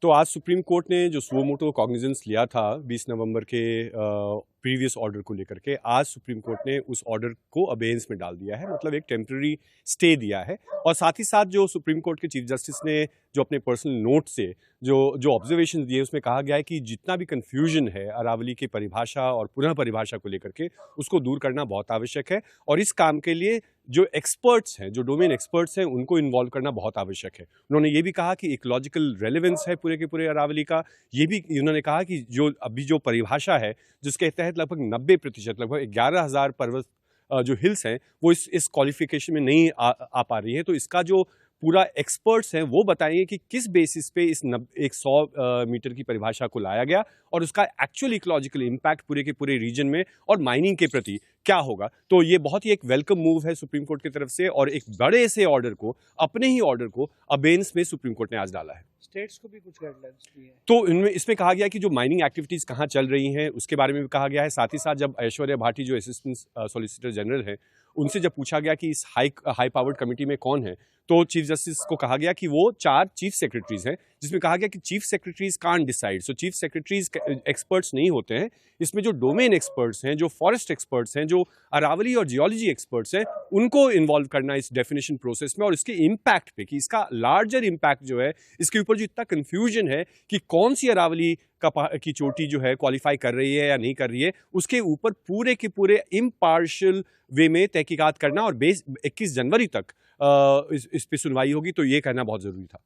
तो आज supreme court ने जो सुओ मोटो कॉग्निजेंस लिया था 20 नवंबर के प्रीवियस ऑर्डर को लेकर के, आज सुप्रीम कोर्ट ने उस ऑर्डर को अबेयंस में डाल दिया है, मतलब एक टेम्पररी स्टे दिया है। और साथ ही साथ जो सुप्रीम कोर्ट के चीफ जस्टिस ने जो अपने पर्सनल नोट से जो ऑब्जर्वेशन दिए, उसमें कहा गया है कि जितना भी कन्फ्यूजन है अरावली की परिभाषा और पुनः परिभाषा को लेकर के, उसको दूर करना बहुत आवश्यक है। और इस काम के लिए जो एक्सपर्ट्स हैं, जो डोमेन एक्सपर्ट्स हैं, उनको इन्वॉल्व करना बहुत आवश्यक है। उन्होंने ये भी कहा कि इकोलॉजिकल रेलेवेंस है पूरे के पूरे अरावली का। ये भी उन्होंने कहा कि जो अभी जो परिभाषा है, जिसके तहत लगभग 90%, लगभग 11,000 पर्वत जो हिल्स हैं, वो इस क्वालिफिकेशन में नहीं आ पा रही है। तो इसका जो पूरा एक्सपर्ट्स हैं वो बताएंगे कि किस बेसिस पे इस 100 मीटर की परिभाषा को लाया गया और उसका एक्चुअल इकोलॉजिकल इम्पैक्ट पूरे के पूरे रीजन में और माइनिंग के प्रति क्या होगा। तो ये बहुत ही एक वेलकम मूव है सुप्रीम कोर्ट की तरफ से, और एक बड़े से ऑर्डर को, अपने ही ऑर्डर को अबेयंस में सुप्रीम कोर्ट ने आज डाला है। स्टेट्स को भी कुछ गाइडलाइंस दी है तो इसमें कहा गया कि जो माइनिंग एक्टिविटीज कहाँ चल रही हैं उसके बारे में भी कहा गया है। साथ ही साथ जब ऐश्वर्या भाटी जो असिस्टेंट सॉलिसिटर जनरल है, उनसे जब पूछा गया कि इस हाई पावर्ड कमेटी में कौन है, तो चीफ जस्टिस को कहा गया कि वो 4 चीफ सेक्रेटरीज हैं, जिसमें कहा गया कि chief secretaries can't decide. So chief secretaries experts नहीं होते हैं। इसमें जो डोमेन एक्सपर्ट्स हैं, जो फॉरेस्ट एक्सपर्ट्स हैं, जो अरावली और जियोलॉजी एक्सपर्ट्स हैं, उनको इन्वॉल्व करना इस डेफिनेशन प्रोसेस में, और इसके इम्पैक्ट पे, कि इसका लार्जर इम्पैक्ट जो है, इसके ऊपर जो इतना कन्फ्यूजन है कि कौन सी अरावली की चोटी जो है क्वालिफाई कर रही है या नहीं कर रही है, उसके ऊपर पूरे के पूरे इम्पार्शियल वे में तहकीकात करना, और 21 जनवरी तक इस पे सुनवाई होगी। तो ये कहना बहुत जरूरी था।